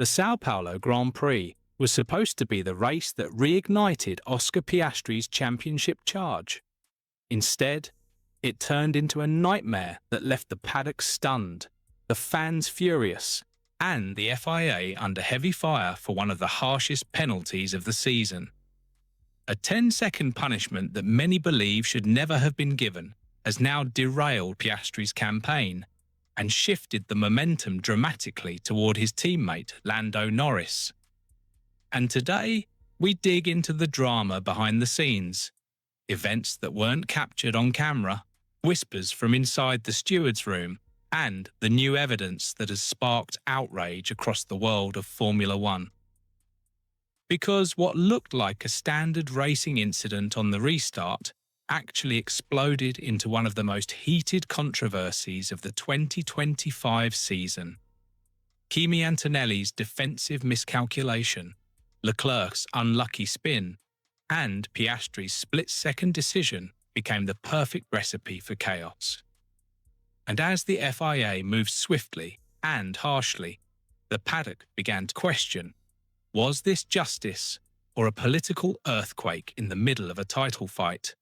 The Sao Paulo Grand Prix was supposed to be the race that reignited Oscar Piastri's championship charge. Instead, it turned into a nightmare that left the paddock stunned, the fans furious, and the FIA under heavy fire for one of the harshest penalties of the season. A 10-second punishment that many believe should never have been given has now derailed Piastri's campaign and shifted the momentum dramatically toward his teammate Lando Norris. And today, we dig into the drama behind the scenes, events that weren't captured on camera, whispers from inside the steward's room, and the new evidence that has sparked outrage across the world of Formula One. Because what looked like a standard racing incident on the restart actually exploded into one of the most heated controversies of the 2025 season. Kimi Antonelli's defensive miscalculation, Leclerc's unlucky spin, and Piastri's split-second decision became the perfect recipe for chaos. And as the FIA moved swiftly and harshly, the paddock began to question, was this justice or a political earthquake in the middle of a title fight?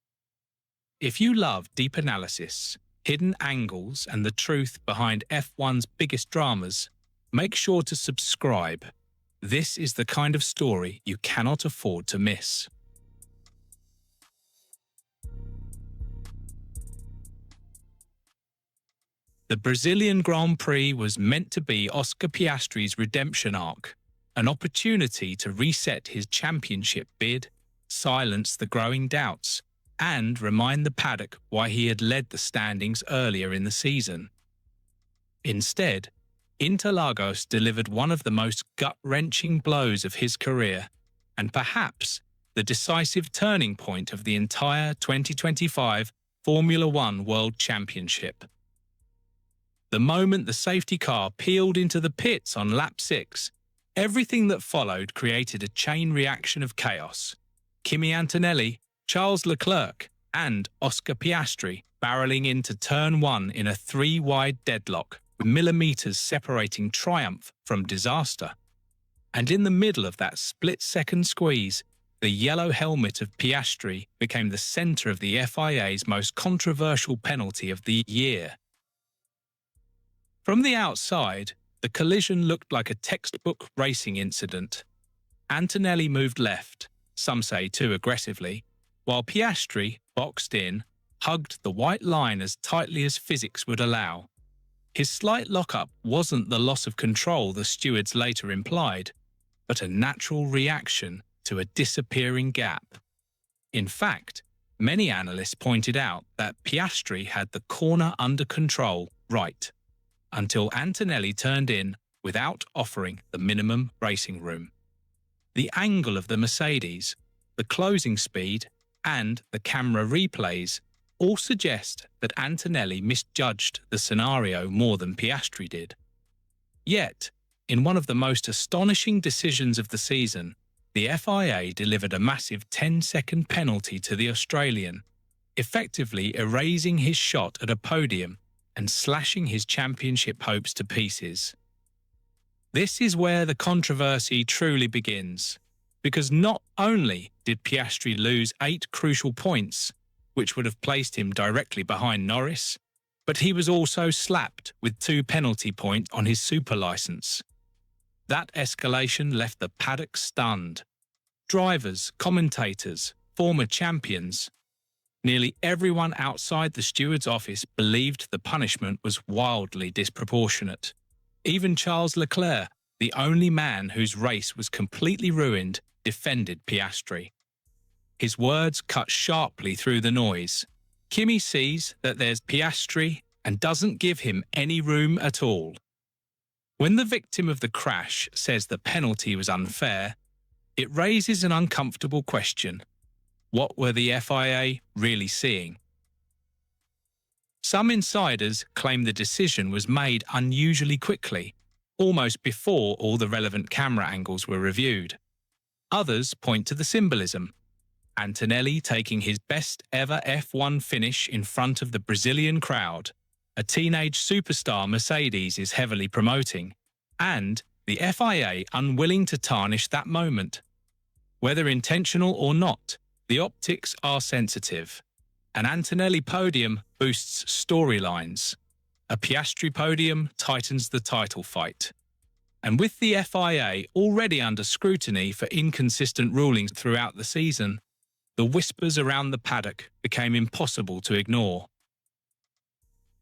If you love deep analysis, hidden angles, and the truth behind F1's biggest dramas, make sure to subscribe. This is the kind of story you cannot afford to miss. The Brazilian Grand Prix was meant to be Oscar Piastri's redemption arc, an opportunity to reset his championship bid, silence the growing doubts, and remind the paddock why he had led the standings earlier in the season. Instead, Interlagos delivered one of the most gut-wrenching blows of his career, and perhaps the decisive turning point of the entire 2025 Formula One World Championship. The moment the safety car peeled into the pits on lap 6, everything that followed created a chain reaction of chaos. Kimi Antonelli, Charles Leclerc, and Oscar Piastri barreling into turn 1 in a 3-wide deadlock, with millimeters separating triumph from disaster. And in the middle of that split-second squeeze, the yellow helmet of Piastri became the center of the FIA's most controversial penalty of the year. From the outside, the collision looked like a textbook racing incident. Antonelli moved left, some say too aggressively, while Piastri, boxed in, hugged the white line as tightly as physics would allow. His slight lockup wasn't the loss of control the stewards later implied, but a natural reaction to a disappearing gap. In fact, many analysts pointed out that Piastri had the corner under control right, until Antonelli turned in without offering the minimum racing room. The angle of the Mercedes, the closing speed, and the camera replays all suggest that Antonelli misjudged the scenario more than Piastri did. Yet, in one of the most astonishing decisions of the season, the FIA delivered a massive 10-second penalty to the Australian, effectively erasing his shot at a podium and slashing his championship hopes to pieces. This is where the controversy truly begins, because not only did Piastri lose 8 crucial points, which would have placed him directly behind Norris, but he was also slapped with 2 penalty points on his super license. That escalation left the paddock stunned. Drivers, commentators, former champions, nearly everyone outside the steward's office believed the punishment was wildly disproportionate. Even Charles Leclerc, the only man whose race was completely ruined, defended Piastri. His words cut sharply through the noise. Kimi sees that there's Piastri and doesn't give him any room at all. When the victim of the crash says the penalty was unfair, it raises an uncomfortable question. What were the FIA really seeing? Some insiders claim the decision was made unusually quickly, almost before all the relevant camera angles were reviewed. Others point to the symbolism. Antonelli taking his best ever F1 finish in front of the Brazilian crowd, a teenage superstar Mercedes is heavily promoting, and the FIA unwilling to tarnish that moment. Whether intentional or not, the optics are sensitive. An Antonelli podium boosts storylines. A Piastri podium tightens the title fight. And with the FIA already under scrutiny for inconsistent rulings throughout the season, the whispers around the paddock became impossible to ignore.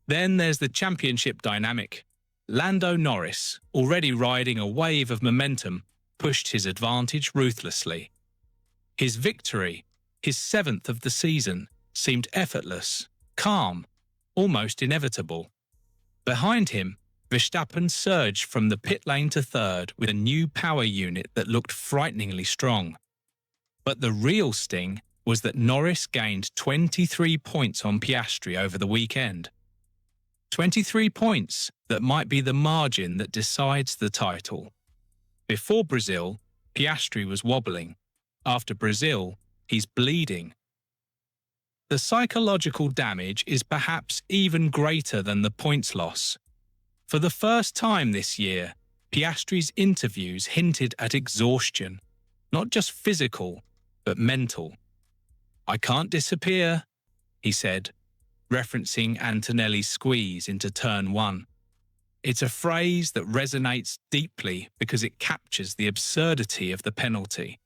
Then there's the championship dynamic. Lando Norris, already riding a wave of momentum, pushed his advantage ruthlessly. His victory, his 7th of the season, seemed effortless, calm, almost inevitable. Behind him, Verstappen surged from the pit lane to third with a new power unit that looked frighteningly strong. But the real sting was that Norris gained 23 points on Piastri over the weekend. 23 points that might be the margin that decides the title. Before Brazil, Piastri was wobbling. After Brazil, he's bleeding. The psychological damage is perhaps even greater than the points loss. For the first time this year, Piastri's interviews hinted at exhaustion, not just physical, but mental. "I can't disappear," he said, referencing Antonelli's squeeze into turn 1. It's a phrase that resonates deeply because it captures the absurdity of the penalty.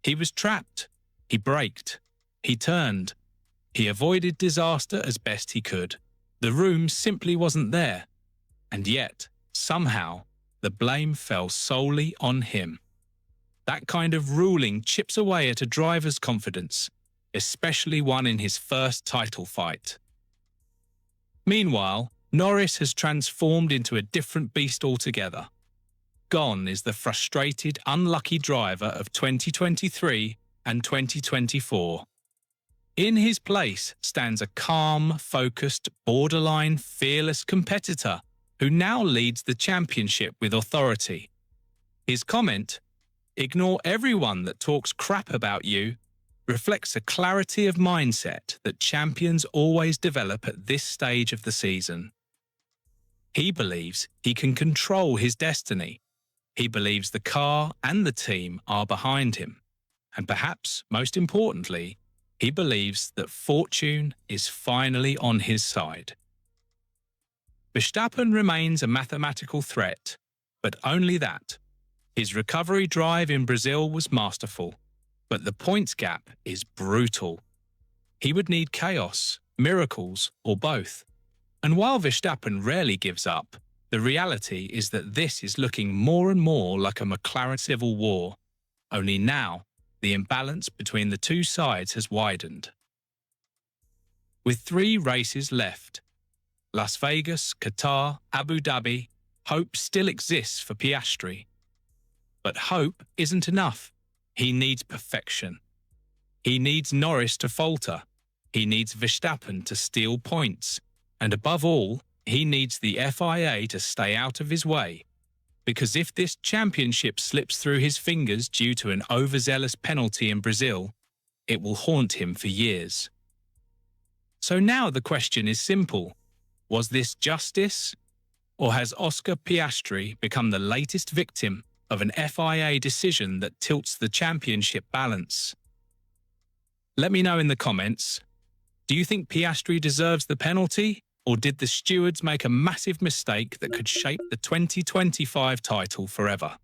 He was trapped. He braked. He turned. He avoided disaster as best he could. The room simply wasn't there. And yet, somehow, the blame fell solely on him. That kind of ruling chips away at a driver's confidence, especially one in his first title fight. Meanwhile, Norris has transformed into a different beast altogether. Gone is the frustrated, unlucky driver of 2023 and 2024. In his place stands a calm, focused, borderline, fearless competitor who now leads the championship with authority. His comment, "Ignore everyone that talks crap about you," reflects a clarity of mindset that champions always develop at this stage of the season. He believes he can control his destiny. He believes the car and the team are behind him. And perhaps most importantly, he believes that fortune is finally on his side. Verstappen remains a mathematical threat, but only that. His recovery drive in Brazil was masterful, but the points gap is brutal. He would need chaos, miracles, or both. And while Verstappen rarely gives up, the reality is that this is looking more and more like a McLaren civil war. Only now, the imbalance between the two sides has widened. With 3 races left, Las Vegas, Qatar, Abu Dhabi, hope still exists for Piastri. But hope isn't enough. He needs perfection. He needs Norris to falter. He needs Verstappen to steal points. And above all, he needs the FIA to stay out of his way. Because if this championship slips through his fingers due to an overzealous penalty in Brazil, it will haunt him for years. So now the question is simple. Was this justice? Or has Oscar Piastri become the latest victim of an FIA decision that tilts the championship balance? Let me know in the comments. Do you think Piastri deserves the penalty? Or did the stewards make a massive mistake that could shape the 2025 title forever?